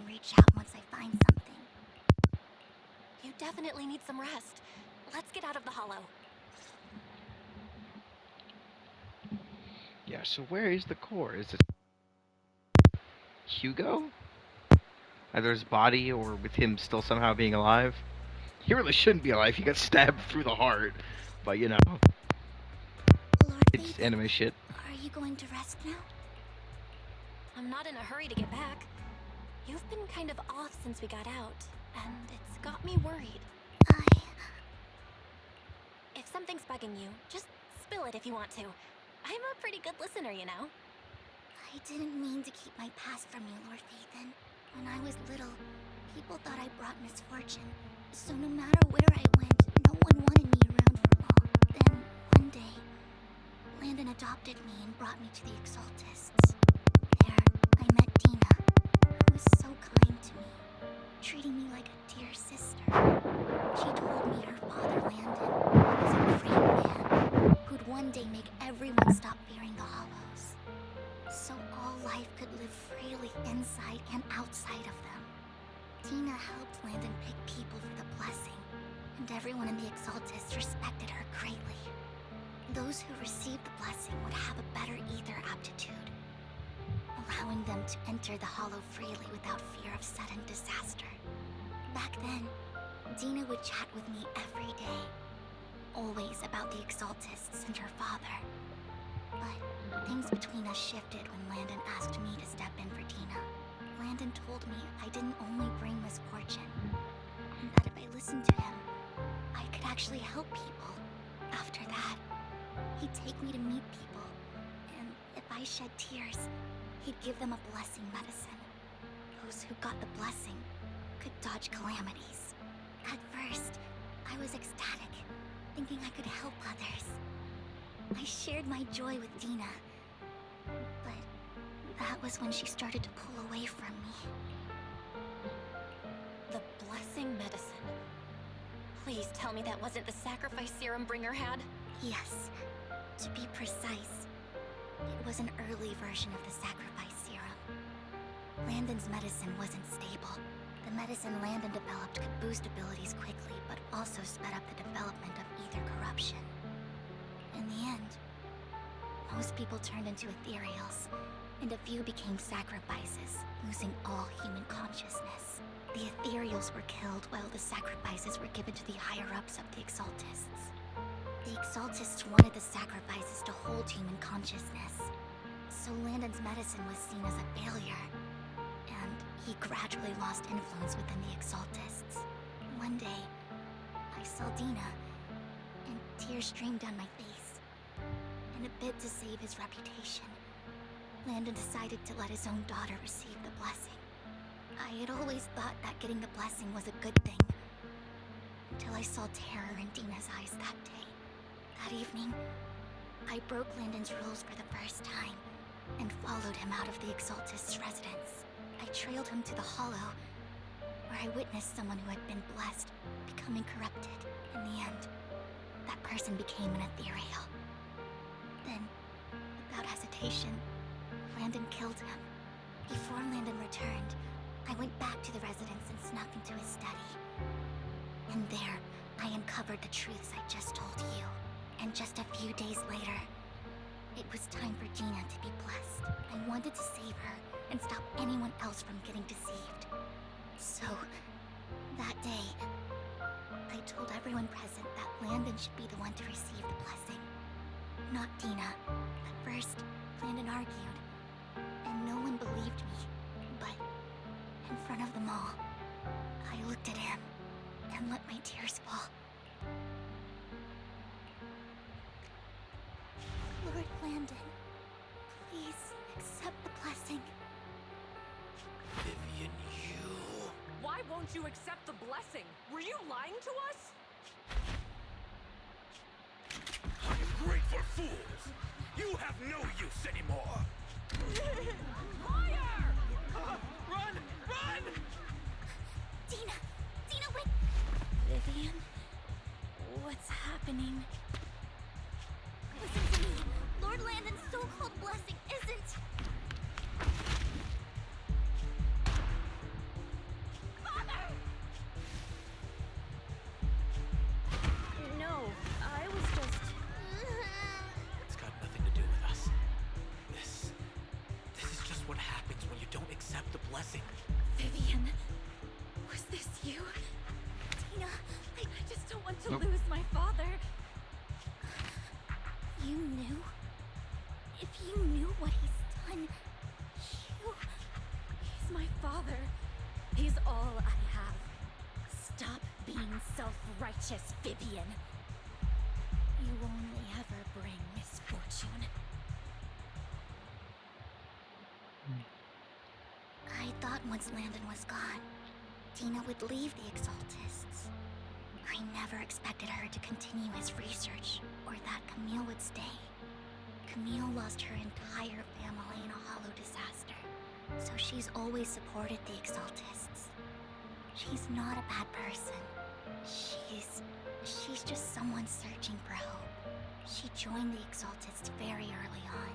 and reach out once I find something. You definitely need some rest. Let's get out of the hollow. Yeah, so where is the core? Is it Hugo? Either his body or with him still somehow being alive? He really shouldn't be alive. He got stabbed through the heart. But you know, Lord it's Lathan, anime shit. are you going to rest now? I'm not in a hurry to get back. You've been kind of off since we got out, and it's got me worried. If something's bugging you, just spill it if you want to. I'm a pretty good listener, you know. I didn't mean to keep my past from you, Lord Lathan. When I was little, people thought I brought misfortune. So no matter where I went, no one wanted me around for long. Then, one day, Landon adopted me and brought me to the Exaltists. There, I met Dina, who was so kind to me, treating me like a dear sister. She told me her father, Landon, was a great man, who'd one day make everyone stop fearing the Hollows. So all life could live freely inside and outside of them. Dina helped Landon pick people for the blessing, and everyone in the Exaltists respected her greatly. Those who received the blessing would have a better ether aptitude, allowing them to enter the Hollow freely without fear of sudden disaster. Back then, Dina would chat with me every day, always about the Exaltists and her father. But things between us shifted when Landon asked me to step in for Dina. Landon told me I didn't only bring misfortune, and that if I listened to him, I could actually help people. After that, he'd take me to meet people, and if I shed tears, he'd give them a blessing medicine. Those who got the blessing could dodge calamities. At first, I was ecstatic, thinking I could help others. I shared my joy with Dina, but that was when she started to pull away from me. The blessing medicine. Please tell me that wasn't the sacrifice serum Bringer had? Yes, to be precise, it was an early version of the sacrifice serum. Landon's medicine wasn't stable. The medicine Landon developed could boost abilities quickly, but also sped up the development of ether corruption. In the end, most people turned into ethereals, and a few became sacrifices, losing all human consciousness. The ethereals were killed while the sacrifices were given to the higher-ups of the Exaltists. The Exaltists wanted the sacrifices to hold human consciousness, so Landon's medicine was seen as a failure, and he gradually lost influence within the Exaltists. One day, I saw Dina, and tears streamed down my face. In a bid to save his reputation, Landon decided to let his own daughter receive the blessing. I had always thought that getting the blessing was a good thing, until I saw terror in Dina's eyes that day. That evening, I broke Landon's rules for the first time, and followed him out of the Exaltist's residence. I trailed him to the Hollow, where I witnessed someone who had been blessed becoming corrupted. In the end, that person became an ethereal. Then, without hesitation, Landon killed him. Before Landon returned, I went back to the residence and snuck into his study. And there, I uncovered the truths I just told you. And just a few days later, it was time for Dina to be blessed. I wanted to save her and stop anyone else from getting deceived. So, that day, I told everyone present that Landon should be the one to receive the blessing, not Dina. At first, Landon argued, and no one believed me. But, in front of them all, I looked at him and let my tears fall. Lord Landon, please accept the blessing. Vivian, you... Why won't you accept the blessing? Were you lying to us? Ungrateful fools! You have no use anymore! Liar! Run! Run! Dina! Dina, wait! Vivian? What's happening? Listen to me! Lord Landon's so-called blessing isn't... and self-righteous, Vivian. You only ever bring misfortune. I thought once Landon was gone, Dina would leave the Exaltists. I never expected her to continue his research, or that Camille would stay. Camille lost her entire family in a hollow disaster, so she's always supported the Exaltists. She's not a bad person. She's just someone searching for hope. She joined the Exaltists very early on,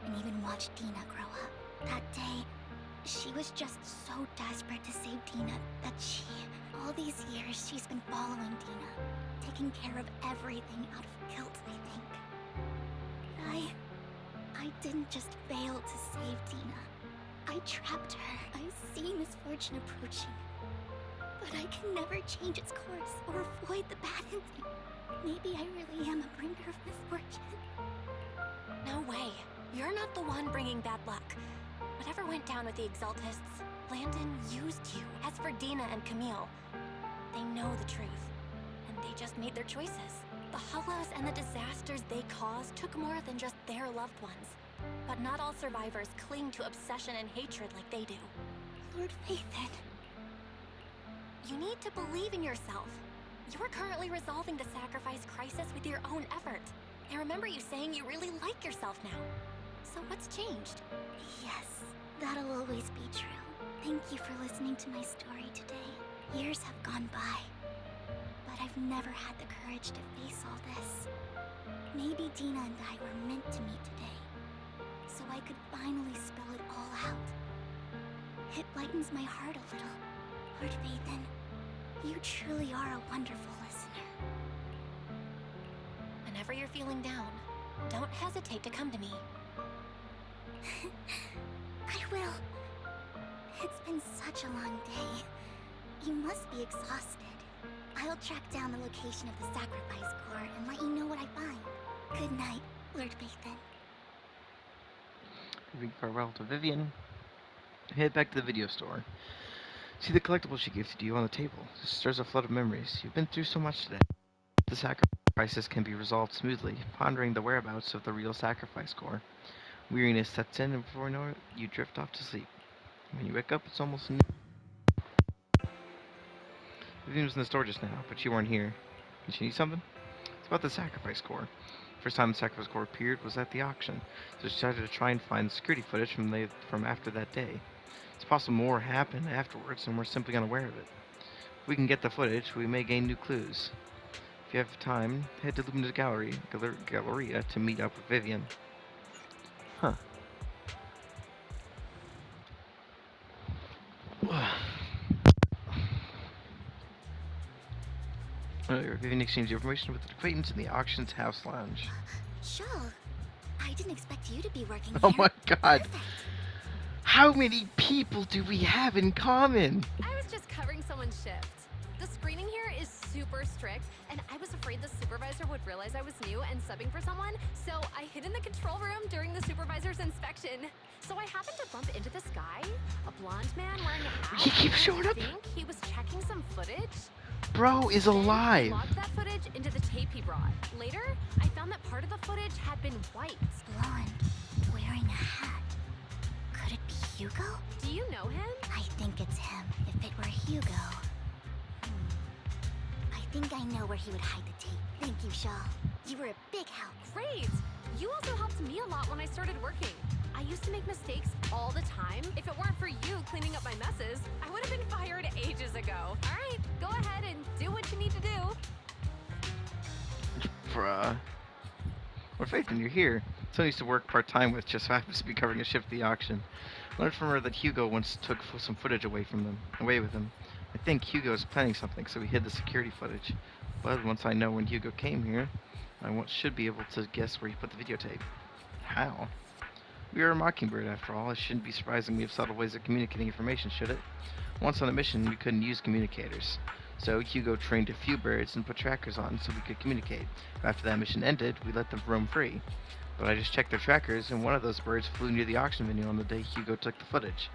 and even watched Dina grow up. That day, she was just so desperate to save Dina that all these years, she's been following Dina, taking care of everything out of guilt, I think. I didn't just fail to save Dina. I trapped her. I see misfortune approaching, but I can never change its course or avoid the bad ending. Maybe I really am a bringer of misfortune. No way. You're not the one bringing bad luck. Whatever went down with the Exaltists, Landon used you. As for Dina and Camille, they know the truth, and they just made their choices. The Hollows and the disasters they caused took more than just their loved ones. But not all survivors cling to obsession and hatred like they do. Lord Phaethon. You need to believe in yourself. You're currently resolving the sacrifice crisis with your own effort. I remember you saying you really like yourself now. So what's changed? Yes, that'll always be true. Thank you for listening to my story today. Years have gone by, but I've never had the courage to face all this. Maybe Dina and I were meant to meet today, so I could finally spill it all out. It lightens my heart a little. Lord Phaethon, you truly are a wonderful listener. Whenever you're feeling down, don't hesitate to come to me. I will. It's been such a long day. You must be exhausted. I'll track down the location of the Sacrifice Core and let you know what I find. Good night, Lord Phaethon. Giving farewell to Vivian. Head back to the video store. See the collectible she gifted you on the table. It stirs a flood of memories. You've been through so much today. The sacrifices can be resolved smoothly, pondering the whereabouts of the real Sacrifice Core. Weariness sets in, and before you know it, you drift off to sleep. When you wake up, it's almost noon. Vivian was in the store just now, but you weren't here. Did she need something? It's about the Sacrifice Core. First time the Sacrifice Core appeared was at the auction, so she decided to try and find security footage from after that day. It's possible more happened afterwards, and we're simply unaware of it. If we can get the footage, we may gain new clues. If you have time, head to Lumina's Galleria to meet up with Vivian. Huh. Earlier, Vivian exchanged information with an acquaintance in the auction's house lounge. Shaw, I didn't expect you to be working Oh here. my god! Perfect. How many people do we have in common? I was just covering someone's shift. The screening here is super strict, and I was afraid the supervisor would realize I was new and subbing for someone, so I hid in the control room during the supervisor's inspection. So I happened to bump into this guy, a blonde man wearing a hat. He keeps showing up. I think he was checking some footage. Bro is Then he alive. logged that footage into the tape he brought. Later, I found that part of the footage had been wiped. Blonde, wearing a hat. Could it be Hugo? Do you know him? I think it's him. If it were Hugo. I think I know where he would hide the tape. Thank you, Shaw. You were a big help. Great! You also helped me a lot when I started working. I used to make mistakes all the time. If it weren't for you cleaning up my messes, I would have been fired ages ago. All right, go ahead and do what you need to do. Bruh. Lord Phaethon, you're here. Someone used to work part-time with just so happens to be covering a shift at the auction. Learned from her that Hugo once took some footage away with him. I think Hugo is planning something, so we hid the security footage. But once I know when Hugo came here, I should be able to guess where he put the videotape. How? We are a Mockingbird, after all. It shouldn't be surprising we have subtle ways of communicating information, should it? Once on a mission, we couldn't use communicators. So Hugo trained a few birds and put trackers on so we could communicate. After that mission ended, we let them roam free. But I just checked their trackers, and one of those birds flew near the auction venue on the day Hugo took the footage.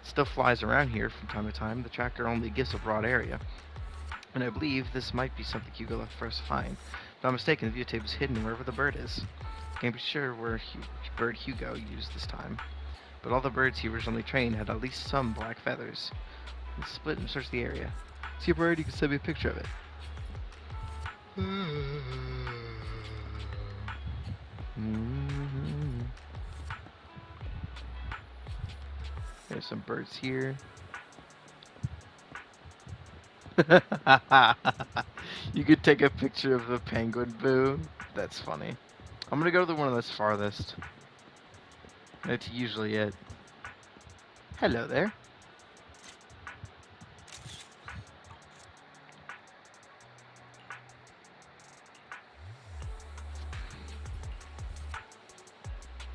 Still flies around here from time to time. The tracker only gives a broad area. And I believe this might be something Hugo left for us to find. If I'm mistaken, the videotape is hidden wherever the bird is. Can't be sure where bird Hugo used this time. But all the birds he originally trained had at least some black feathers. Let's split and search the area. See a bird, you can send me a picture of it. There's some birds here. You could take a picture of the penguin, Boo. That's funny. I'm gonna go to the one that's farthest. That's usually it. Hello there.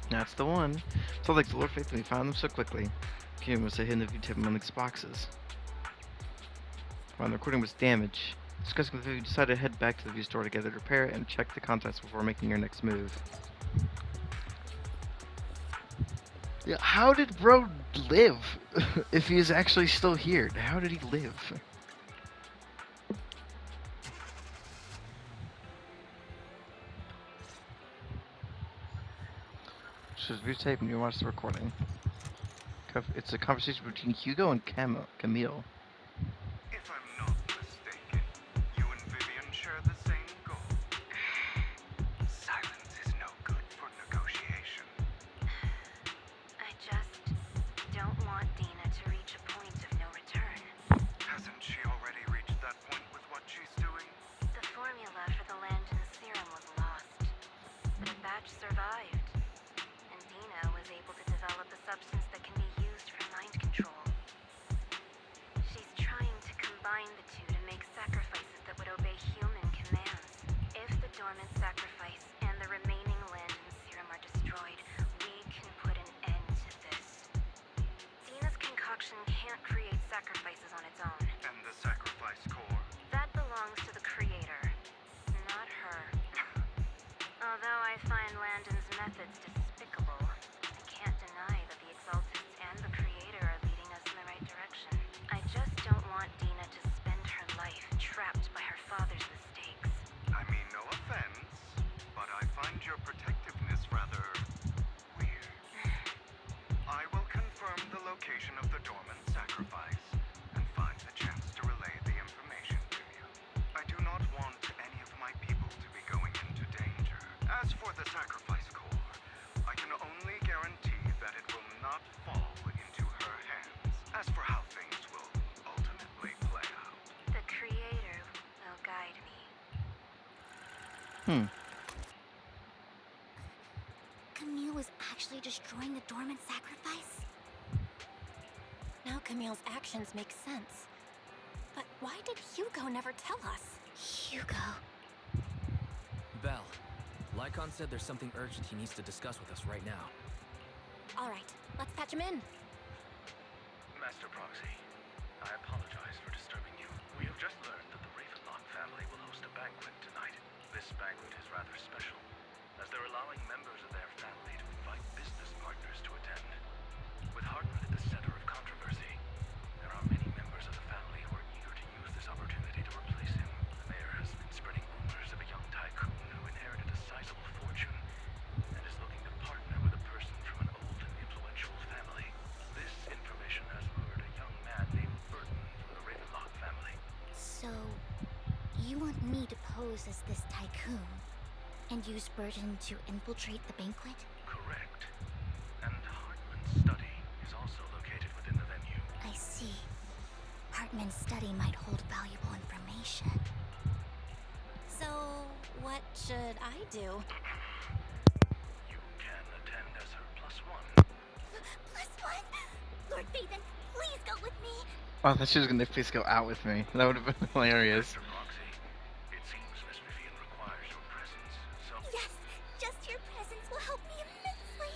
That's the one. So like the Lord faithfully found them so quickly. Kim must have hidden the videotape among these boxes. While the recording was damaged, discussing with you, decided to head back to the view store together to repair it and check the contents before making your next move. Yeah, how did Bro live? If he is actually still here, how did he live? Just videotape and you watch the recording. It's a conversation between Hugo and Camille. If I'm not mistaken, you and Vivian share the same goal. Silence is no good for negotiation. I just don't want Dina to reach a point of no return. Hasn't she already reached that point with what she's doing? The formula for the Landon serum was lost, but a batch survived, and Dina was able to develop a substance that can be used for mind control. She's trying to combine the two to make sacrifices that would obey human commands. If the dormant sacrifice and the remaining Landon serum are destroyed, we can put an end to this. Dina's concoction can't create sacrifices on its own. And the sacrifice core? That belongs to the creator, not her. Although I find Landon's methods despicable, I can't deny that the Exaltists and the creator are leading us in the right direction. I just don't want Dina to spend her life trapped by her father's mistakes. I mean, no offense, but I find your protectiveness rather weird. I will confirm the location of the dormant sacrifice and find the chance to relay the information to you. I do not want any of my people to be going into danger. As for the sacrifice core, I can only guarantee that it will not fall into her hands. As for how things will ultimately play out, The creator will guide me. Camille was actually destroying the dormant sacrifice? Now Camille's actions make sense. But why did Hugo never tell us? Hugo. Belle, Lycon said there's something urgent he needs to discuss with us right now. All right, let's patch him in. Master Proxy, I apologize for disturbing you. We have just learned that the Ravenlock family will host a banquet tonight. This banquet is rather special, as they're allowing members of their family to invite business partners to attend. With Hartman at the center of controversy, there are many members of the family who are eager to use this opportunity to replace him. The mayor has been spreading rumors of a young tycoon who inherited a sizable fortune and is looking to partner with a person from an old and influential family. This information has lured a young man named Burton from the Ravenlock family. So, you want me to pose as this tycoon and use Burton to infiltrate the banquet? Correct. And Hartman's study is also located within the venue. I see. Hartman's study might hold valuable information. So, what should I do? You can attend as her +1. +1? Lord Faven, please go with me. Oh, I thought she was gonna please go out with me. That would have been hilarious. Master Proxy, it seems Miss Vivian requires your presence, so... Yes, just your presence will help me immensely.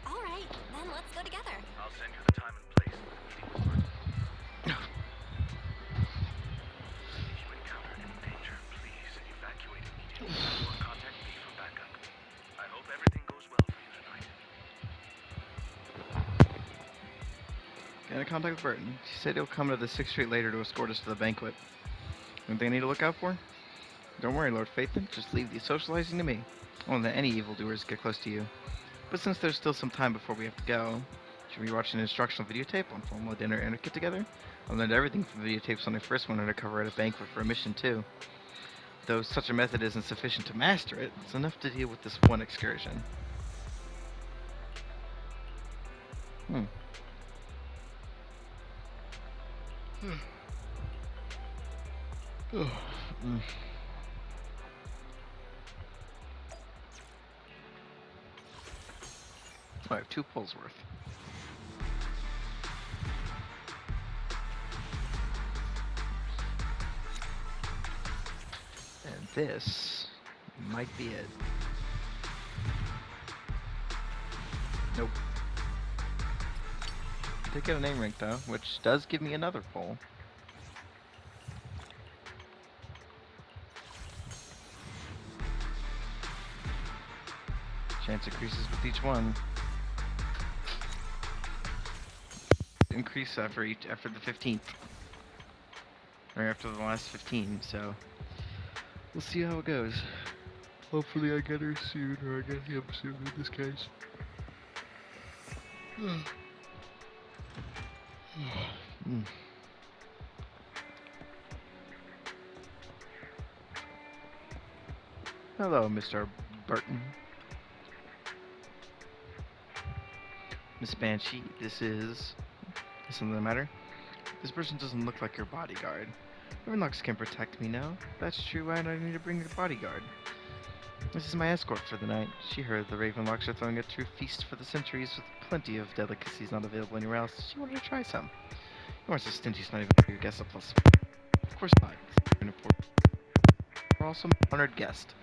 All right, then let's go together. I'll send you the time and place for the meeting with Burton. If you encounter any danger, please evacuate immediately or contact me for backup. I hope everything goes well for you tonight. Gonna in contact with Burton. She said he'll come to the 6th Street later to escort us to the banquet. Anything I need to look out for? Don't worry, Lord Phaethon. Just leave the socializing to me. I won't let any evildoers get close to you. But since there's still some time before we have to go, should we watch an instructional videotape on formal dinner etiquette together? I learned everything from videotapes when I first went undercover at a banquet for a mission, too. Though such a method isn't sufficient to master it, it's enough to deal with this one excursion. I have 2 pulls worth. And this might be it. Nope. Did get a name rank though, which does give me another pull. Chance increases with each one. Increase after the 15th. Or after the last 15, so we'll see how it goes. Hopefully I get her soon, or I get him soon in this case. Hello, Mr. Burton. Miss Banshee, is something the matter? This person doesn't look like your bodyguard. Ravenlocks can protect me now. That's true, why do I need to bring a bodyguard? This is my escort for the night. She heard the Ravenlocks are throwing a true feast for the centuries with plenty of delicacies not available anywhere else. She wanted to try some. You aren't so stingy, it's not even your guest a plus. Of course not. We're also an honored guest.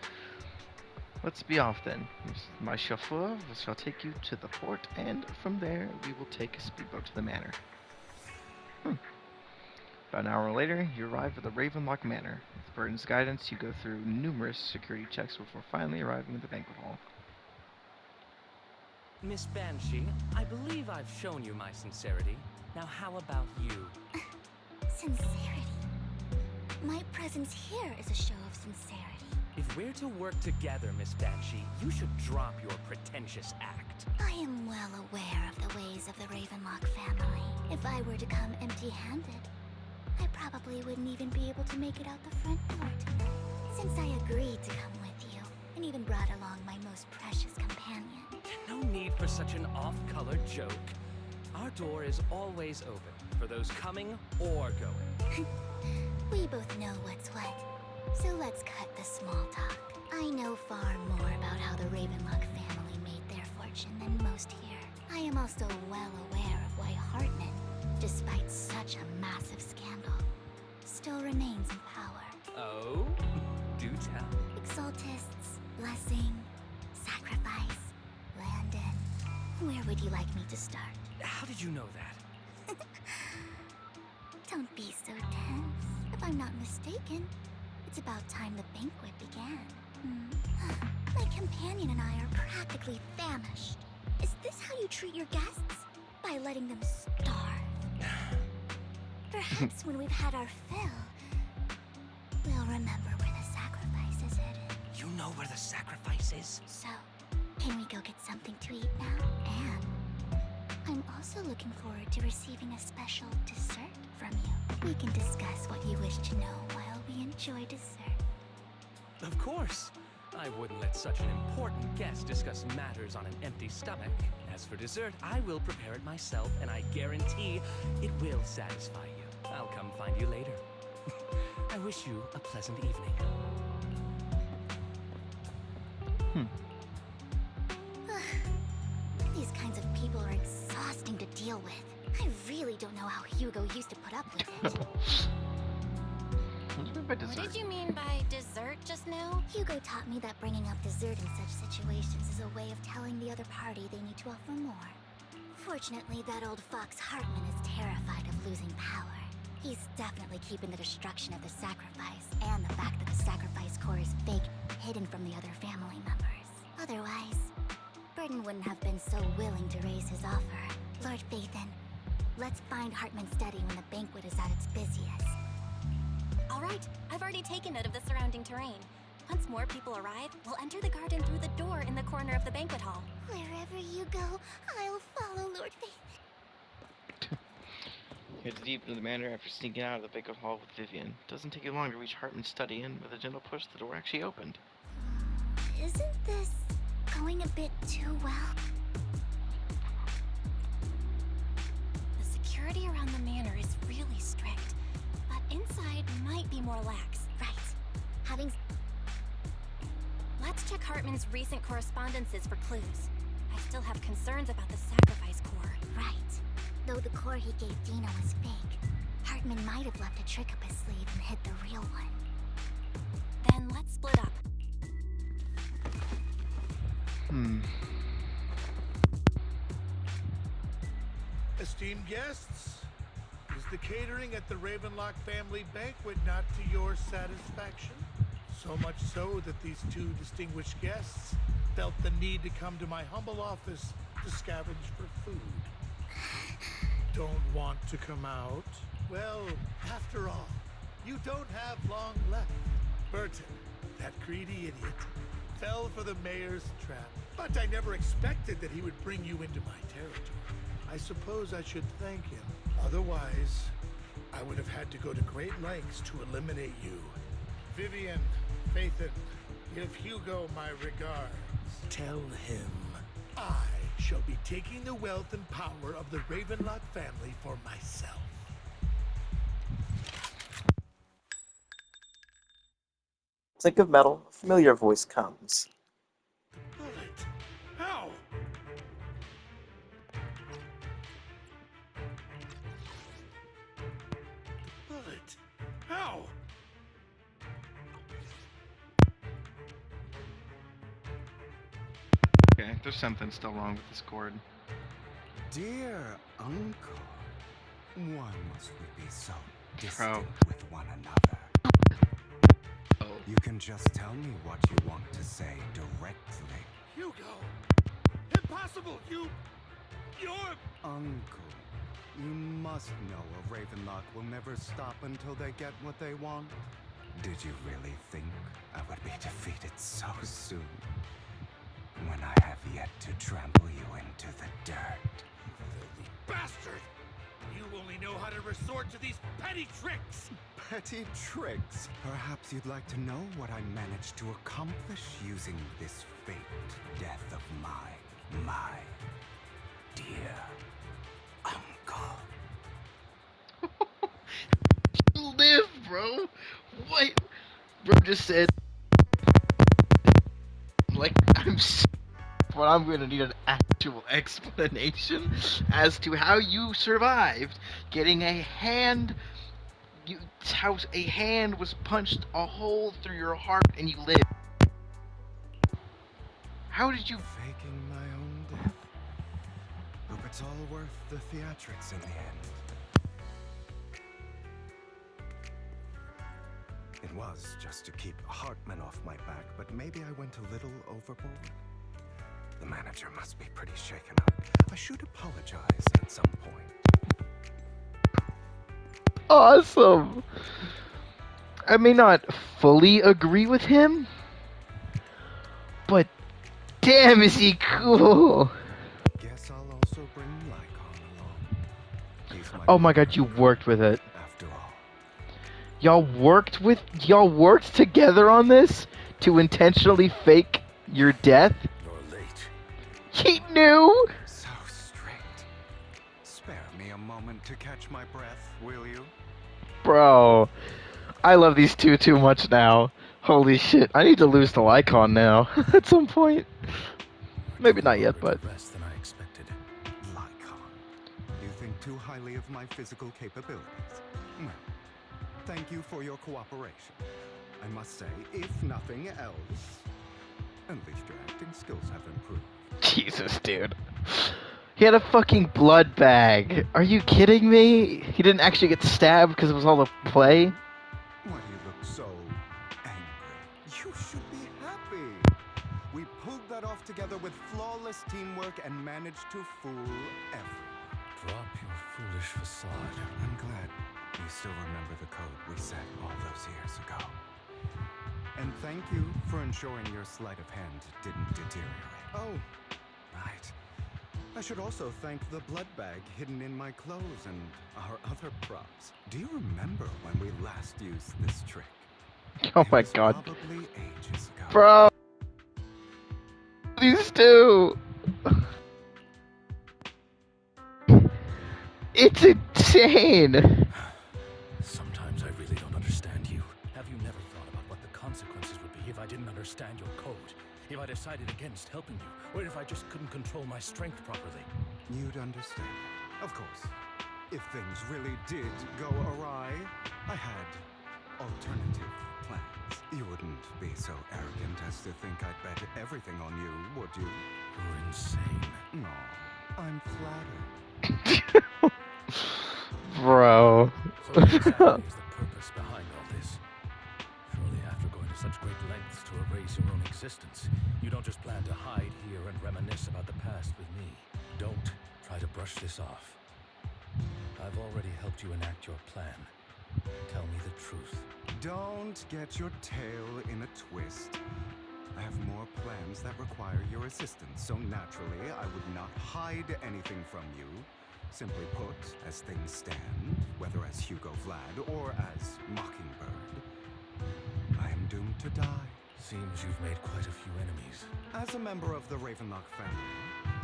Let's be off then. My chauffeur shall take you to the port, and from there we will take a speedboat to the manor. About an hour later, you arrive at the Ravenlock Manor. With Burton's guidance, you go through numerous security checks before finally arriving at the banquet hall. Miss Banshee, I believe I've shown you my sincerity. Now how about you? Sincerity? My presence here is a show of sincerity. If we're to work together, Miss Banshee, you should drop your pretentious act. I am well aware of the ways of the Ravenlock family. If I were to come empty-handed, I probably wouldn't even be able to make it out the front door tonight. Since I agreed to come with you, and even brought along my most precious companion. No need for such an off-color joke. Our door is always open for those coming or going. We both know what's what, so let's cut the small talk. I know far more about how the Ravenlock family made their fortune than most here. I am also well aware of why Hartman, despite such a massive scandal, still remains in power. Oh? Do tell. Exaltists, blessing, sacrifice, Landon. Where would you like me to start? How did you know that? Don't be so tense. If I'm not mistaken, it's about time the banquet began. My companion and I are practically famished. Is this how you treat your guests? By letting them starve? Perhaps when we've had our fill, we'll remember where the sacrifice is hidden. You know where the sacrifice is? So, can we go get something to eat now? And I'm also looking forward to receiving a special dessert from you. We can discuss what you wish to know while we enjoy dessert. Of course. I wouldn't let such an important guest discuss matters on an empty stomach. As for dessert, I will prepare it myself, and I guarantee it will satisfy you. I'll come find you later. I wish you a pleasant evening. These kinds of people are exhausting to deal with. I really don't know how Hugo used to put up with it. What did you mean by dessert just now? Hugo taught me that bringing up dessert in such situations is a way of telling the other party they need to offer more. Fortunately, that old fox Hartman is terrified of losing power. He's definitely keeping the destruction of the sacrifice and the fact that the sacrifice core is fake hidden from the other family members. Otherwise, Burton wouldn't have been so willing to raise his offer. Lord Phaethon, Let's find Hartman's study when the banquet is at its busiest. All right, I've already taken note of the surrounding terrain. Once more people arrive, we'll enter the garden through the door in the corner of the banquet hall. Wherever you go, I'll follow, Lord Faith. Heads deep into the manor after sneaking out of the banquet hall with Vivian. Doesn't take you long to reach Hartman's study, and with a gentle push, the door actually opened. Isn't this going a bit too well? The security around the manor is really strict, but inside might be more lax. Right. Having... Let's check Hartman's recent correspondences for clues. I still have concerns about the sacrifice core. Right. Though the core he gave Dina was fake, Hartman might have left a trick up his sleeve and hid the real one. Then let's split up. Esteemed guests, is the catering at the Ravenlock family banquet not to your satisfaction? So much so that these two distinguished guests felt the need to come to my humble office to scavenge for food. Don't want to come out? Well, after all, you don't have long left. Burton, that greedy idiot, fell for the mayor's trap. But I never expected that he would bring you into my territory. I suppose I should thank him. Otherwise, I would have had to go to great lengths to eliminate you. Vivian, Phaethon, give Hugo my regards. Tell him I shall be taking the wealth and power of the Ravenlock family for myself. Think of metal, a familiar voice comes. Bullet! How? Bullet! How? Okay, there's something still wrong with this cord. Dear Uncle, why must we be so distant Bro. with one another? Oh. You can just tell me what you want to say directly. Hugo! Impossible! You're... Uncle, you must know a Ravenlock will never stop until they get what they want. Did you really think I would be defeated so soon? When I have yet to trample you into the dirt. Filthy bastard! You only know how to resort to these petty tricks! Petty tricks? Perhaps you'd like to know what I managed to accomplish using this faked death of mine, my dear uncle. Live, bro! What? Bro just said... Like, but I'm gonna need an actual explanation as to how you survived getting a hand... how a hand was punched a hole through your heart and you lived. How did you... Faking my own death. Hope it's all worth the theatrics in the end. It was just to keep Hartman off my back, but maybe I went a little overboard. The manager must be pretty shaken up. I should apologize at some point. Awesome! I may not fully agree with him, but damn is he cool! Guess I'll also bring Lycon along. He's Oh my god, you worked with it. after all. Y'all worked together on this to intentionally fake your death? You're late. He knew! So strict. Spare me a moment to catch my breath, will you? Bro, I love these two too much now. Holy shit, I need to lose to Lycon now at some point. Maybe not yet, but... Less than I expected. Lycon, you think too highly of my physical capabilities. Well, thank you for your cooperation. I must say, if nothing else, at least your acting skills have improved. Jesus, dude. He had a fucking blood bag. Are you kidding me? He didn't actually get stabbed because it was all a play? Why do you look so angry? You should be happy. We pulled that off together with flawless teamwork and managed to fool everyone. Drop your foolish facade. I'm glad you still remember the code we set all those years ago. And thank you for ensuring your sleight of hand didn't deteriorate. Oh, right. I should also thank the blood bag hidden in my clothes and our other props. Do you remember when we last used this trick? Oh It my was god. Probably ages ago. Bro! These two! It's insane! Sometimes I really don't understand you. Have you never thought about what the consequences would be if I didn't understand your code? If I decided against helping you? Or if I just couldn't control my strength properly? You'd understand. Of course. If things really did go awry, I had alternative plans. You wouldn't be so arrogant as to think I'd bet everything on you, would you? You're insane. No, I'm flattered. Bro. So what exactly is the purpose behind all this? Surely after going to such great lengths to erase your own existence, you don't just plan to hide here and reminisce about the past with me. Don't try to brush this off. I've already helped you enact your plan. Tell me the truth. Don't get your tail in a twist. I have more plans that require your assistance, so naturally I would not hide anything from you. Simply put, as things stand, whether as Hugo Vlad or as Mockingbird, I am doomed to die. Seems you've made quite a few enemies. As a member of the Ravenlock family,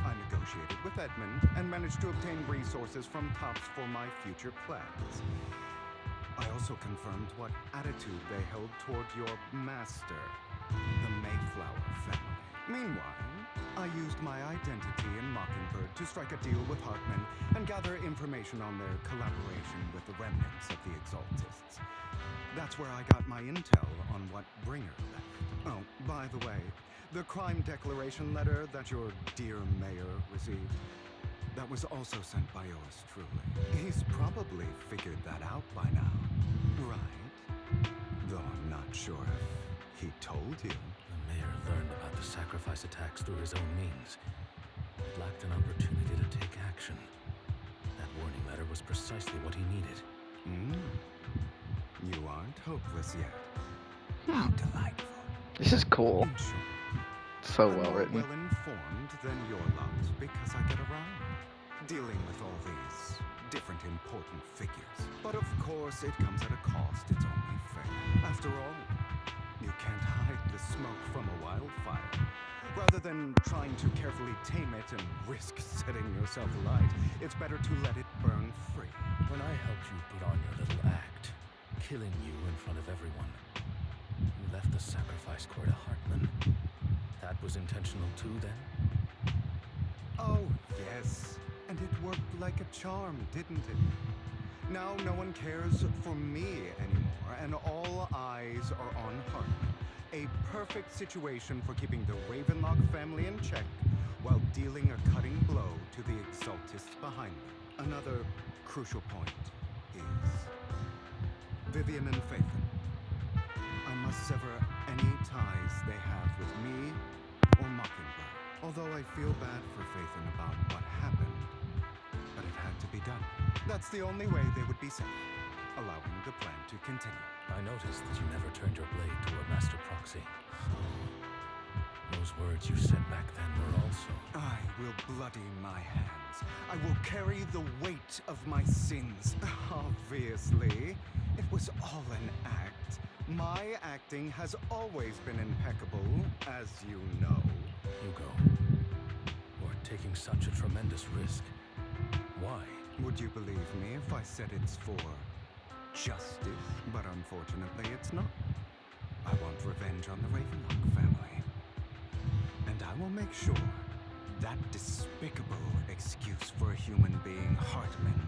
I negotiated with Edmund and managed to obtain resources from Tops for my future plans. I also confirmed what attitude they held toward your master, the Mayflower family. Meanwhile, I used my identity in Mockingbird to strike a deal with Hartman and gather information on their collaboration with the remnants of the Exaltists. That's where I got my intel on what Bringer left. Oh, by the way, the crime declaration letter that your dear mayor received, that was also sent by yours truly. He's probably figured that out by now, right? Though I'm not sure if he told you. The mayor learned about the sacrifice attacks through his own means. It lacked an opportunity to take action. That warning letter was precisely what he needed. You aren't hopeless yet. How delightful. This is cool. Sure. So I'm well more written. well-informed than your lot because I get around dealing with all these different important figures. But of course, it comes at a cost. It's only fair. After all, you can't hide the smoke from a wildfire. Rather than trying to carefully tame it and risk setting yourself alight, it's better to let it burn free. When I helped you put on your little act, killing you in front of everyone, you left the sacrifice core to Hartman. That was intentional too, then? Oh, yes. And it worked like a charm, didn't it? Now no one cares for me anymore, and all eyes are on Hartman. A perfect situation for keeping the Ravenlock family in check while dealing a cutting blow to the Exaltists behind them. Another crucial point is Vivian and Phaethon. I must sever any ties they have with me or Mockingbird. Although I feel bad for Phaethon about what happened, but it had to be done. That's the only way they would be safe, allowing the plan to continue. I noticed that you never turned your blade toward Master Proxy. So, those words you said back then were also... I will bloody my hands. I will carry the weight of my sins. Obviously, it was all an act. My acting has always been impeccable, as you know. Hugo, you're taking such a tremendous risk. Why? Would you believe me if I said it's for justice? But unfortunately, it's not. I want revenge on the Ravenlock family. And I will make sure that despicable excuse for a human being, Hartman,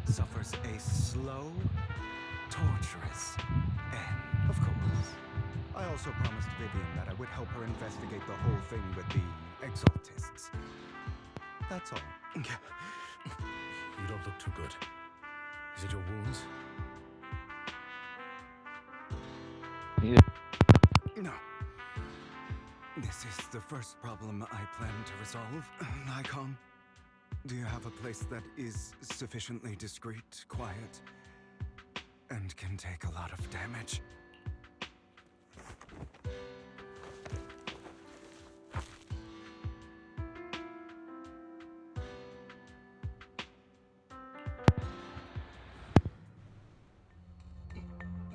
suffers a slow, torturous end. Of course. I also promised Vivian that I would help her investigate the whole thing with the Exaltists. That's all. You don't look too good. Is it your wounds? No. This is the first problem I plan to resolve, Nikon. Do you have a place that is sufficiently discreet, quiet, and can take a lot of damage?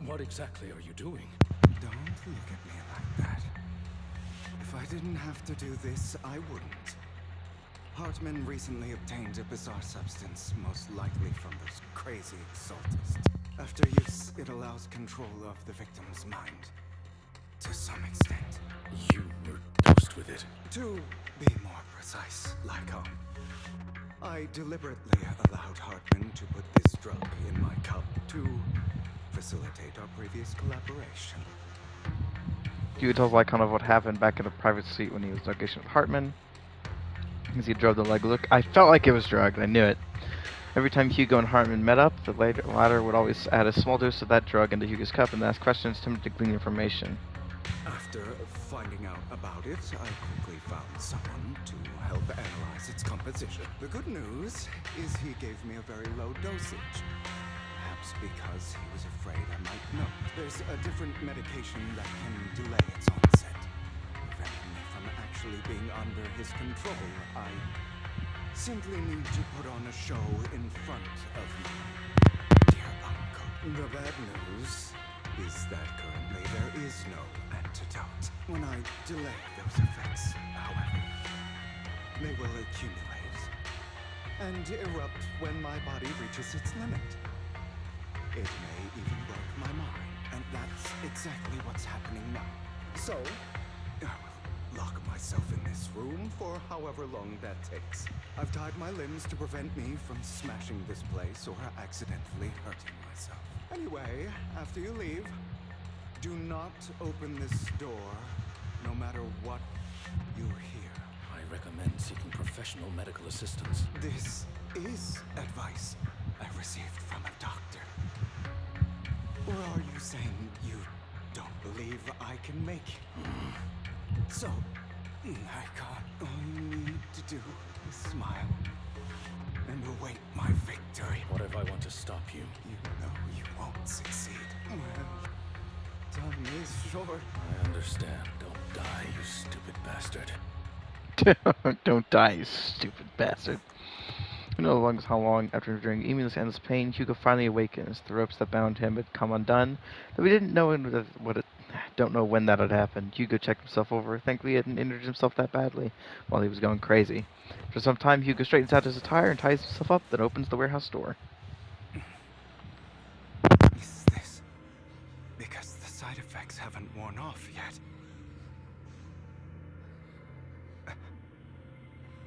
What exactly are you doing? Don't look at me like that. If I didn't have to do this, I wouldn't. Hartman recently obtained a bizarre substance, most likely from those crazy exaltists. After use, it allows control of the victim's mind. To some extent. You were dosed with it. To be more precise, Lycon, I deliberately allowed Hartman to put this drug in my cup to facilitate our previous collaboration. Hugo tells Lycon of what happened back in a private suite when he was negotiating with Hartman. As he drove the leg, look, I felt like it was drugged. I knew it. Every time Hugo and Hartman met up, the latter would always add a small dose of that drug into Hugo's cup and ask questions to him to glean information. After finding out about it, I quickly found someone to help analyze its composition. The good news is he gave me a very low dosage. Perhaps because he was afraid I might know. There's a different medication that can delay its onset, preventing me from actually being under his control. I simply need to put on a show in front of you, dear uncle. The bad news is that currently there is no antidote. When I delay those effects, however, they will accumulate and erupt when my body reaches its limit. It may even break my mind, and that's exactly what's happening now. So, I will lock myself in this room for however long that takes. I've tied my limbs to prevent me from smashing this place or accidentally hurting myself. Anyway, after you leave, do not open this door, no matter what you hear. I recommend seeking professional medical assistance. This is advice I received from a doctor. Or are you saying you don't believe I can make it? So, Lycon, all you need to do is smile and await my victory. What if I want to stop you? You know you won't succeed. Well, time is short. I understand. Don't die, you stupid bastard. Don't die, you stupid bastard. Who knows how long after enduring endless pain, Hugo finally awakens. The ropes that bound him had come undone, though we didn't know don't know when that had happened. Hugo checked himself over. Thankfully, he hadn't injured himself that badly while he was going crazy. For some time, Hugo straightens out his attire and ties himself up, then opens the warehouse door. Is this because the side effects haven't worn off yet?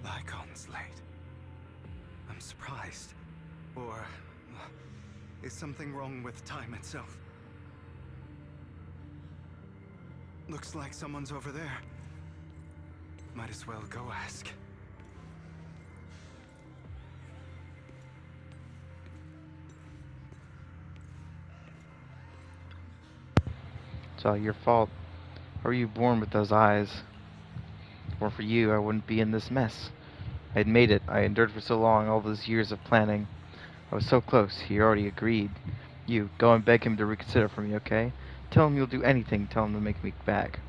Lycon's late. I'm surprised. Or is something wrong with time itself? Looks like someone's over there. Might as well go ask. It's all your fault. How were you born with those eyes? Or for you, I wouldn't be in this mess. I had made it. I endured for so long, all those years of planning. I was so close. He already agreed. You, go and beg him to reconsider for me, okay? Tell him you'll do anything. Tell him to make me back.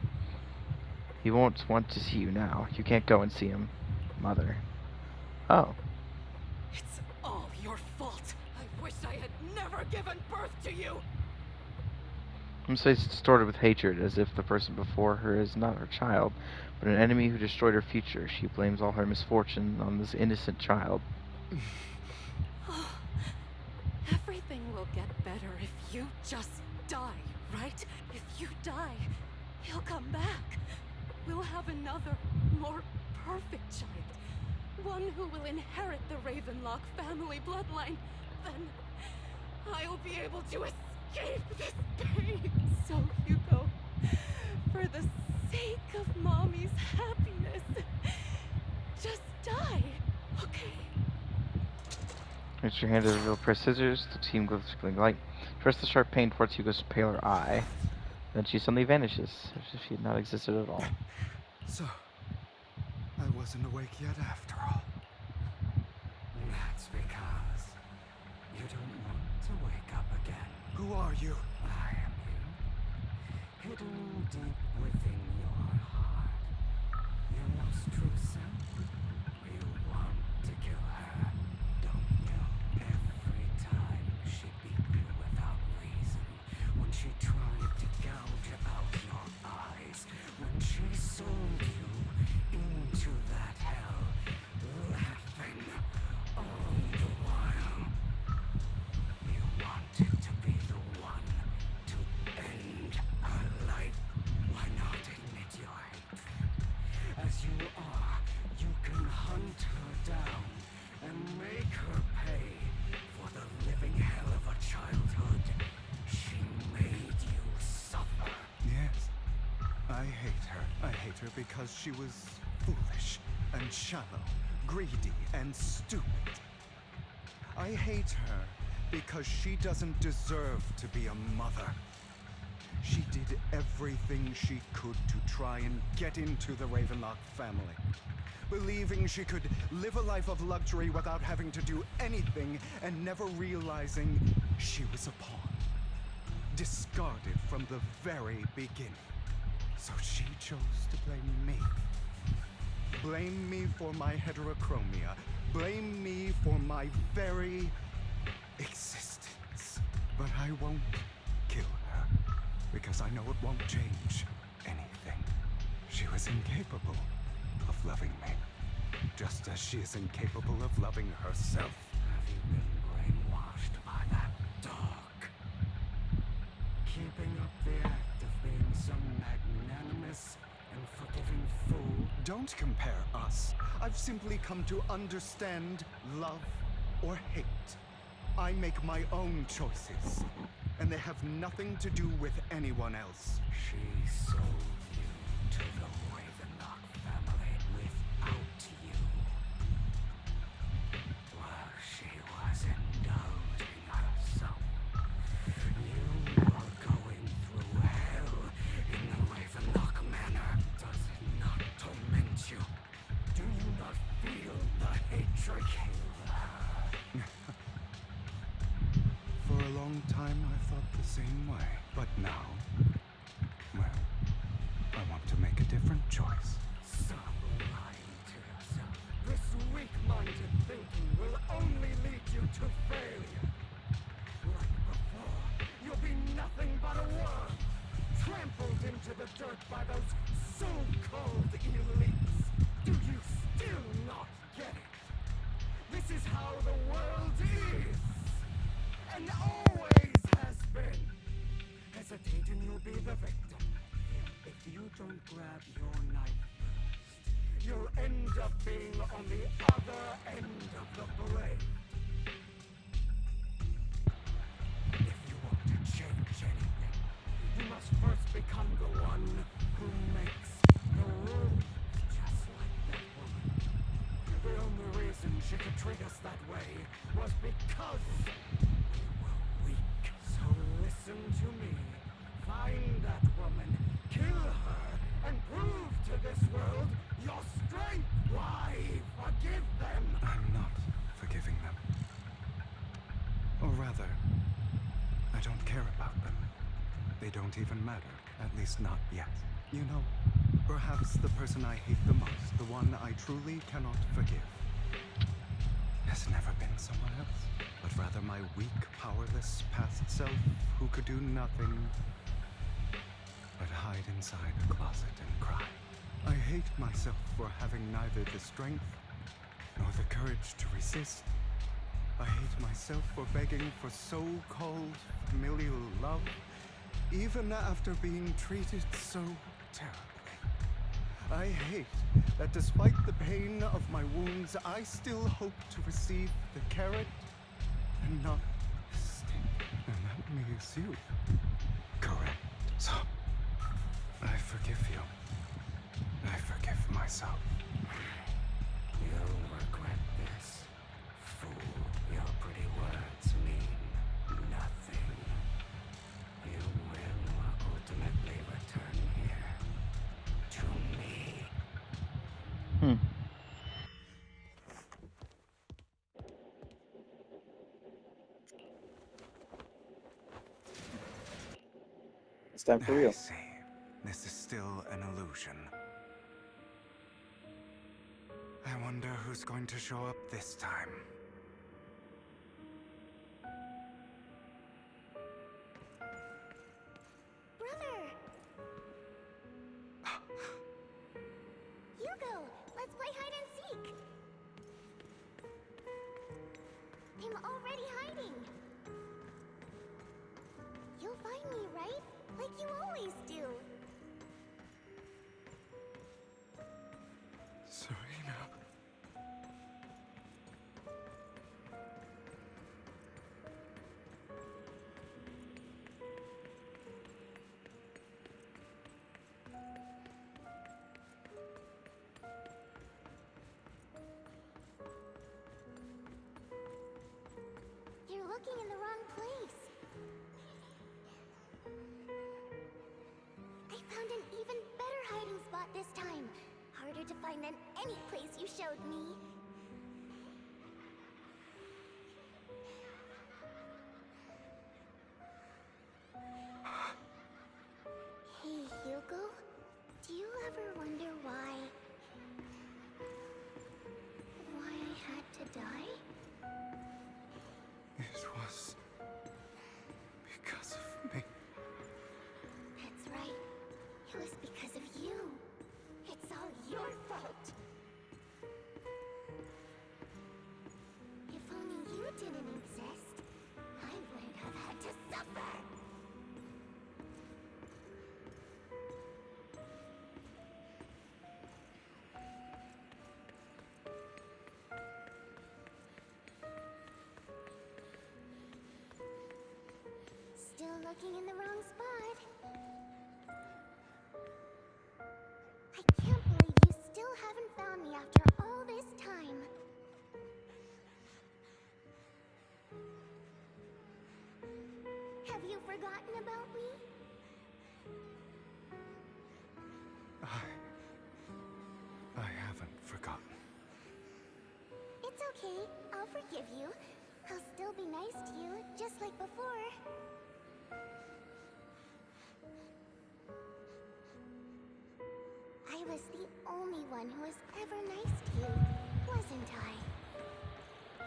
He won't want to see you now. You can't go and see him. Mother. Oh. It's all your fault. I wish I had never given birth to you. Her face distorted with hatred, as if the person before her is not her child, but an enemy who destroyed her future. She blames all her misfortune on this innocent child. Everything will get better if you just die, right? If you die, he'll come back. We'll have another, more perfect child. One who will inherit the Ravenlock family bloodline. Then I'll be able to escape this pain. So, Hugo, for the sake of Mommy's happiness, just die, okay? Reach your hand to reveal a pair of scissors. The team glows with light. Press the sharp pain towards Hugo's paler eye. Then she suddenly vanishes, as if she had not existed at all. So, I wasn't awake yet after all. That's because you don't want to wake up again. Who are you? I am you. Hidden deep within your heart. Your most true self. You want to kill her, don't you? Every time she beat you without reason. When she tried to gouge out your eyes. When she sold you into that hell. Laughing all the while. You wanted to be the one to end her life. Why not admit your hatred? As you are, you can hunt her down and make her pay for the living hell of a childhood. She made you suffer. Yes, I hate her. I hate her because she was foolish and shallow, greedy and stupid. I hate her because she doesn't deserve to be a mother. She did everything she could to try and get into the Ravenlock family, believing she could live a life of luxury without having to do anything and never realizing she was a pawn, discarded from the very beginning. So she chose to blame me. Blame me for my heterochromia. Blame me for my very existence. But I won't kill her, because I know it won't change anything. She was incapable of loving me, just as she is incapable of loving herself. Have you been brainwashed by that dog? Keeping up the act of being some magnanimous and forgiving fool? Don't compare us. I've simply come to understand love or hate. I make my own choices, and they have nothing to do with anyone else. She sold you to the Ravenlock family without you. While she was indulging herself, you were going through hell in the Ravenlock Manor. Does it not torment you? Do you not feel the hatred? For a long time, I thought the same way. But now, well, I want to make a different choice. Stop lying to yourself. This weak-minded thinking will only lead you to failure. Like before, you'll be nothing but a worm, trampled into the dirt by those so-called elites. Do you still not get it? This is how the world is, and always has been. Hesitate and you'll be the victim. If you don't grab your knife first, you'll end up being on the other end of the blade. If you want to change anything, you must first become the one who makes the rules, just like that woman. The only reason she could treat us that way was because we were weak. So listen to me. Find that woman, kill her, and prove to this world your strength. Why forgive them? I'm not forgiving them. Or rather, I don't care about them. They don't even matter, at least not yet. You know, perhaps the person I hate the most, the one I truly cannot forgive, has never been someone else, but rather my weak, powerless past self who could do nothing but hide inside a closet and cry. I hate myself for having neither the strength nor the courage to resist. I hate myself for begging for so-called familial love, even after being treated so terribly. I hate that despite the pain of my wounds, I still hope to receive the carrot and not the stick. And that makes you correct. So, I forgive you. I forgive myself. You'll regret this. Fool, your pretty words mean nothing. You will ultimately return here to me. This time for I real. see. This is still an illusion. I wonder who's going to show up this time. Brother! Hugo, let's play hide and seek! I'm already hiding! You'll find me, right? Like you always do! Serena. You're looking in the wrong place. I found an even better hiding spot this time. Harder to find than any place you showed me. Hey, Hugo. Do you ever wonder why I had to die? It was because of me. That's right. It was because of you. It's all your fault. If only you didn't exist, I wouldn't have had to suffer. Still looking in the wrong spot. I can't believe you still haven't found me after all this time. Have you forgotten about me? I haven't forgotten. It's okay. I'll forgive you. I'll still be nice to you, just like before. I was the only one who was ever nice to you, wasn't I?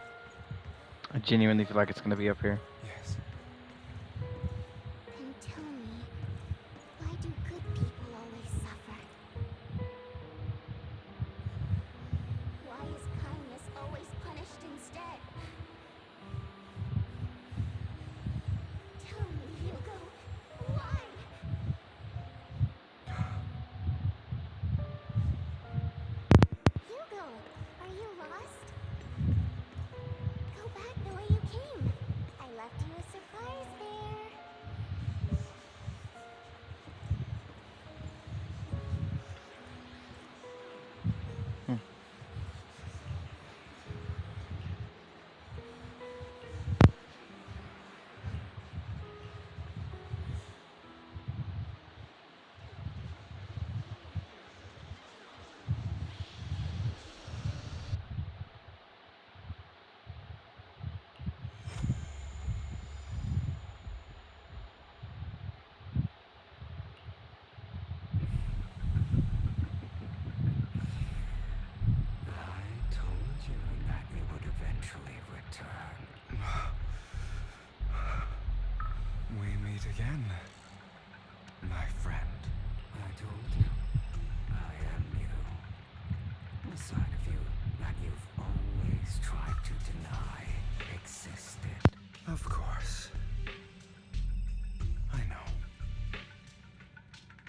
I genuinely feel like it's gonna be up here. Yes. Then tell me, why do good people always suffer? Why is kindness always punished instead? Tell me, Hugo, why? Hugo, are you lost? Go back the way you came. I left you a surprise there. I told you that we would eventually return. We meet again, my friend. I told you, I am you. The side of you that you've always tried to deny existed. Of course. I know.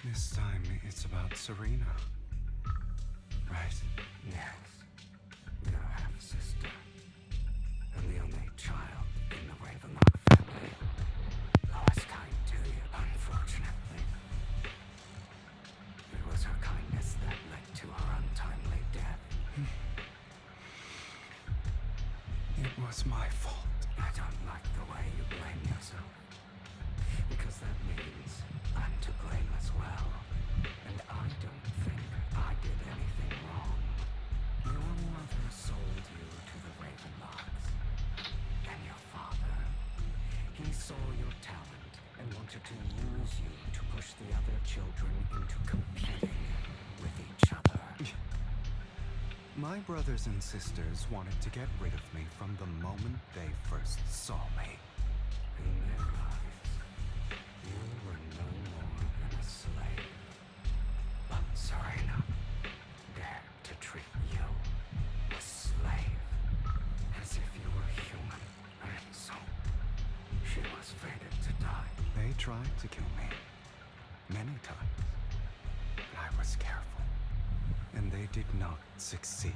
This time it's about Serena. Right? Yes. Your half-sister. And the only child in the Ravenlock family. Lost kind to you, unfortunately. It was her kindness that led to her untimely death. It was my fault. I don't like the way you blame yourself. Because that means I'm to blame as well. And I don't think I did anything wrong. Your mother sold you to the Ravenlocks. And your father, he saw your talent and wanted to use you to push push the other children into competing with each other. My brothers and sisters wanted to get rid of me from the moment they first saw me. In their eyes, you were no more than a slave. But Serena dared to treat you, a slave, as if you were human, and so she was fated to die. They tried to kill me many times, but I was careful, and they did not succeed.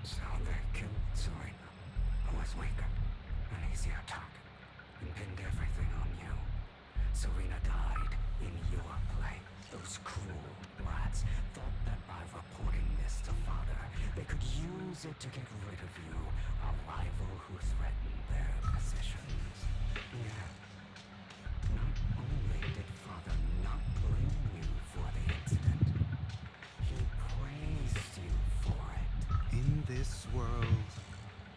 So they killed Serena, who was weaker, an easier target, and pinned everything on you. Serena died in your place. Those cruel brats thought that by reporting this to Father, they could use it to get rid of you, a rival who threatened their positions. Yeah. Not only did Father not blame you for the incident, he praised you for it. In this world,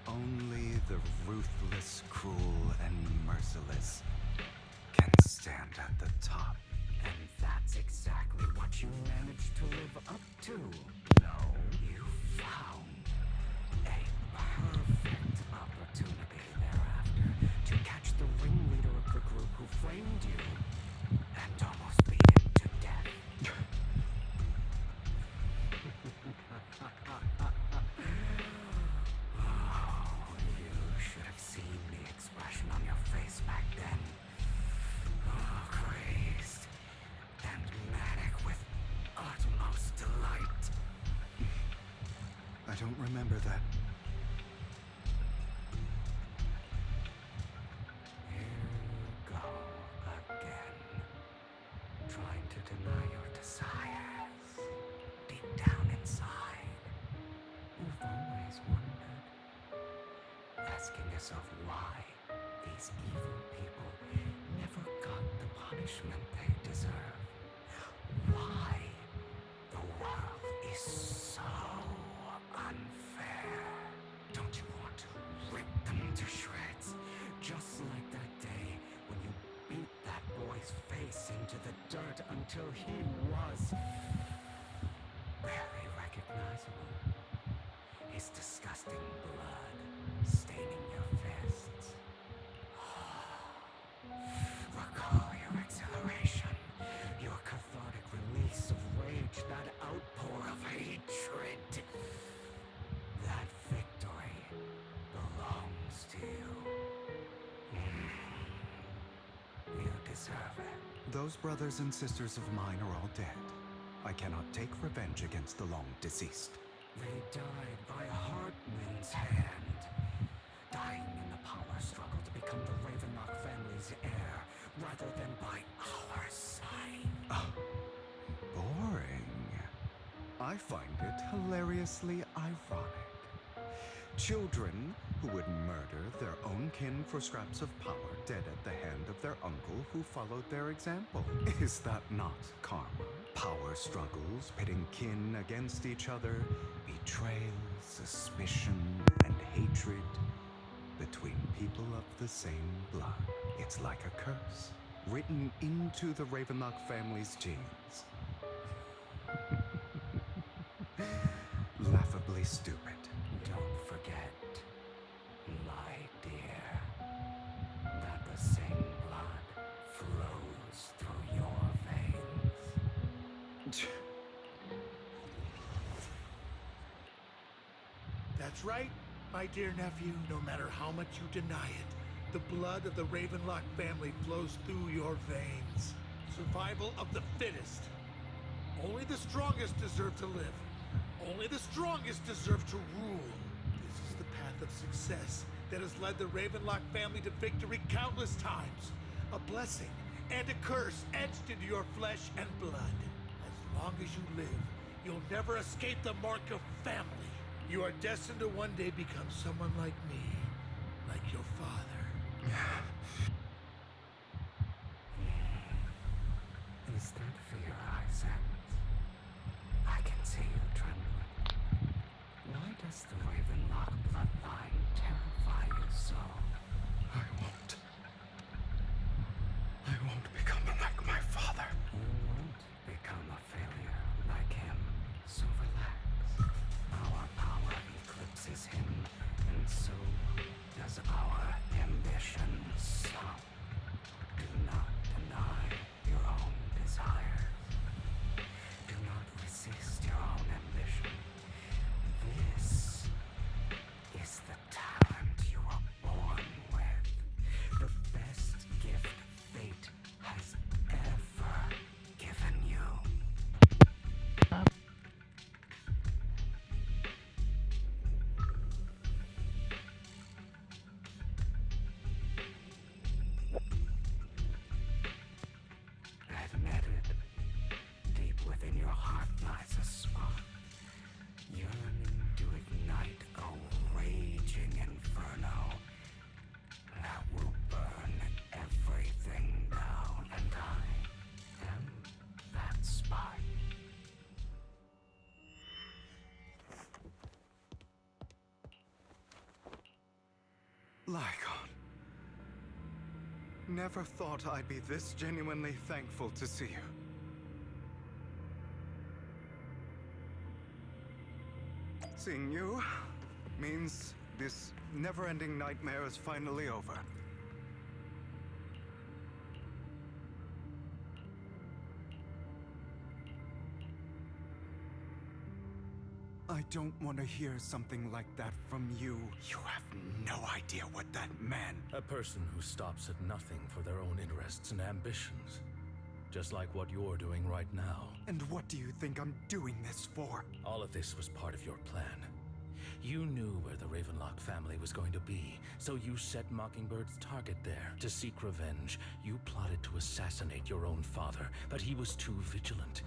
only the ruthless, cruel, and merciless can stand at the top. And that's exactly what you managed to live up to. No, you found a perfect opportunity thereafter to catch the ringleader of the group who framed you and almost beat him to death. Oh, you should have seen the expression on your face back then. Oh, crazed and manic with utmost delight. I don't remember that. Here you go again, trying to deny your desires. Deep down inside, you've always wondered, asking yourself why these evil people never got the punishment they deserve. Why the world is so unfair. Don't you want to rip them to shreds? Just like that day when you beat that boy's face into the dirt until he was barely recognizable. His disgusting blood staining your fists. Recall your exhilaration, your cathartic release of rage, that outpour of hatred. That victory belongs to you. You deserve it. Those brothers and sisters of mine are all dead. I cannot take revenge against the long deceased. They died by Hartman's hand, dying in the power struggle to become the Ravenlock family's heir, rather than by our side. Boring. I find it hilariously ironic. Children who would murder their own kin for scraps of power, dead at the hand of their uncle who followed their example. Is that not karma? Power struggles, pitting kin against each other, betrayal, suspicion, and hatred between people of the same blood. It's like a curse, written into the Ravenlock family's genes. Laughably stupid. Don't forget, my dear, that the same blood flows through your veins. That's right, my dear nephew. No matter how much you deny it, the blood of the Ravenlock family flows through your veins. Survival of the fittest. Only the strongest deserve to live. Only the strongest deserve to rule. This is the path of success that has led the Ravenlock family to victory countless times. A blessing and a curse etched into your flesh and blood. As long as you live, you'll never escape the mark of family. You are destined to one day become someone like me, like your father. Is that fear I sense? I can see you trembling. Why does the Ravenlock bloodline terrify you so? I won't become like my father. You Lygon. Never thought I'd be this genuinely thankful to see you. Seeing you means this never-ending nightmare is finally over. I don't want to hear something like that from you. You have no idea what that meant. A person who stops at nothing for their own interests and ambitions. Just like what you're doing right now. And what do you think I'm doing this for? All of this was part of your plan. You knew where the Ravenlock family was going to be, so you set Mockingbird's target there. To seek revenge, you plotted to assassinate your own father, but he was too vigilant.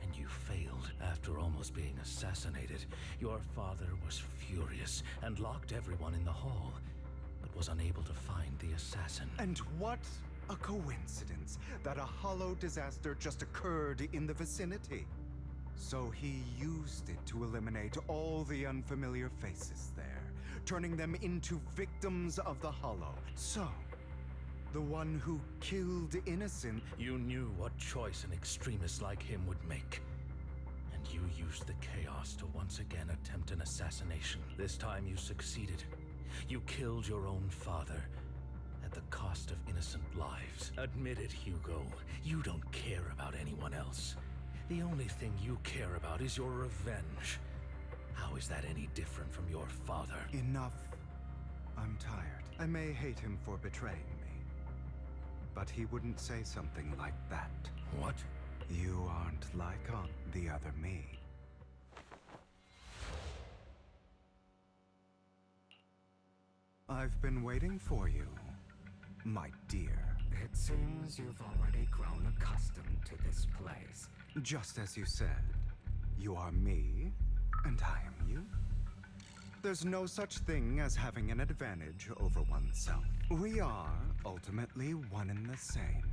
And you failed. After almost being assassinated, your father was furious and locked everyone in the hall, but was unable to find the assassin. And what a coincidence that a hollow disaster just occurred in the vicinity. So he used it to eliminate all the unfamiliar faces there, turning them into victims of the hollow. So, the one who killed innocent... You knew what choice an extremist like him would make. And you used the chaos to once again attempt an assassination. This time you succeeded. You killed your own father, at the cost of innocent lives. Admit it, Hugo. You don't care about anyone else. The only thing you care about is your revenge. How is that any different from your father? Enough. I'm tired. I may hate him for betraying me, but he wouldn't say something like that. What? You aren't like the other me. I've been waiting for you, my dear. It seems you've already grown accustomed to this place. Just as you said, you are me, and I am you. There's no such thing as having an advantage over oneself. We are ultimately one and the same.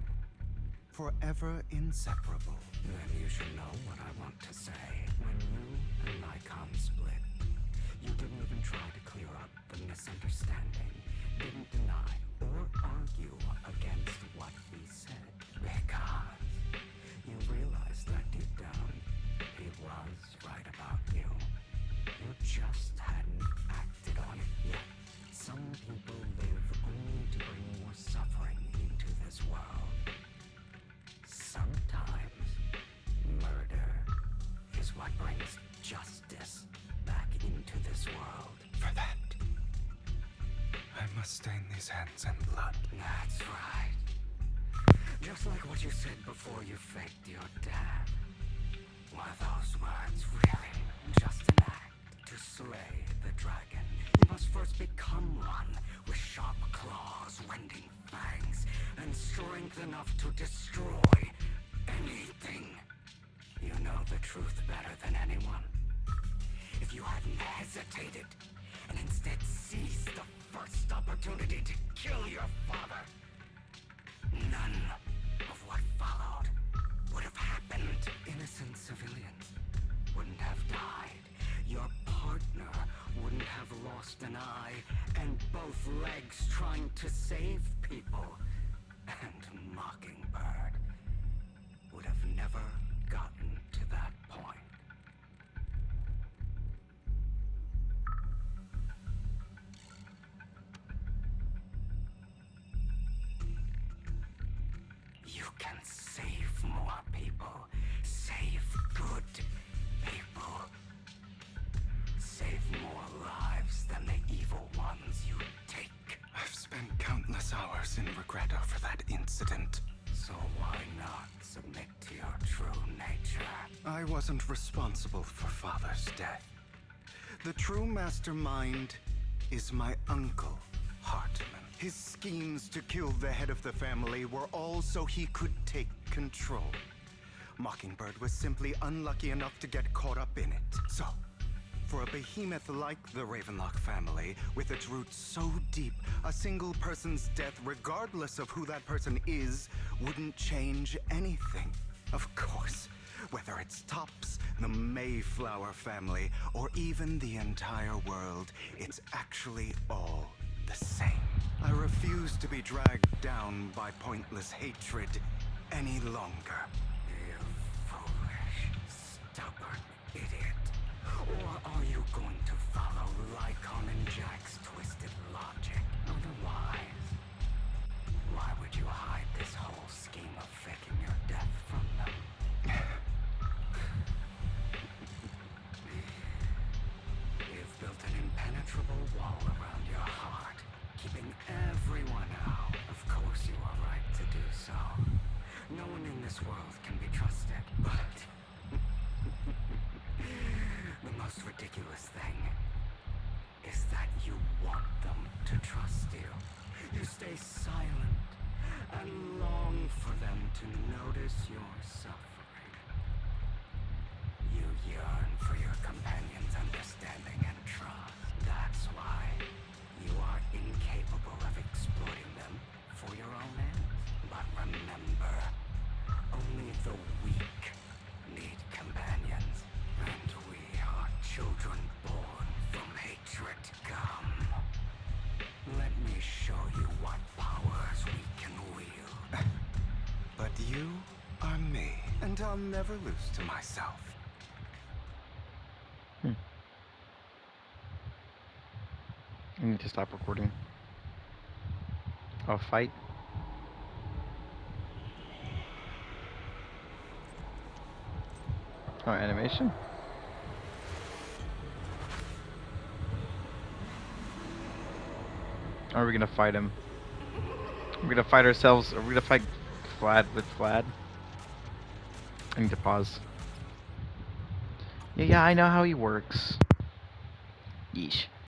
Forever inseparable. Then you should know what I want to say. When you and Lycon split, you didn't even try to clear up the misunderstanding. Didn't deny or argue against what he said. Because you realized that deep down, he was right about you. You just hadn't acted on it yet. Some people live only to bring more suffering into this world. Sometimes, murder is what brings justice back into this world. For that, I must stain these hands in blood. That's right. Just like what you said before you faked your dad. Were those words really just an act to slay the dragon? You must first become one with sharp claws, rending fangs, and strength enough to destroy anything. You know the truth better than anyone. If you hadn't hesitated and instead seized the first opportunity to kill your father, none of what followed would have happened. Innocent civilians wouldn't have died. Your partner wouldn't have lost an eye and both legs trying to save people. And Mockingbird would have never gotten to that point. You can save more people. Save good people. Save more lives than the evil ones you take. I've spent countless hours in regret over that incident. So why not submit to your true nature? I wasn't responsible for Father's death. The true mastermind is my uncle, Hartman. His schemes to kill the head of the family were all so he could take control. Mockingbird was simply unlucky enough to get caught up in it. So, for a behemoth like the Ravenlock family, with its roots so deep, a single person's death, regardless of who that person is, wouldn't change anything. Of course, whether it's Tops, the Mayflower family, or even the entire world, it's actually all the same. I refuse to be dragged down by pointless hatred any longer. You foolish, stubborn idiot. Or are you going to follow Lycon and Jack's twisted logic? Otherwise, why would you hide this whole scheme of faking your death from them? You've built an impenetrable wall around your heart, keeping everyone out. Of course you are right to do so. No one in this world can be trusted, but the most ridiculous thing is that you want them to trust you. You stay silent and long for them to notice your suffering. You yearn for your companion's understanding and trust. That's why you are incapable of exploiting them for your own ends. But remember, only the weak need companions, and we are children born from hatred. Come, let me show you what powers we can wield. But you are me, and I'll never lose to myself. I need to stop recording. Oh, fight. Oh, animation? Are we gonna fight him? We're gonna fight ourselves. Are we gonna fight Vlad with Vlad? I need to pause. Yeah, I know how he works. Yeesh.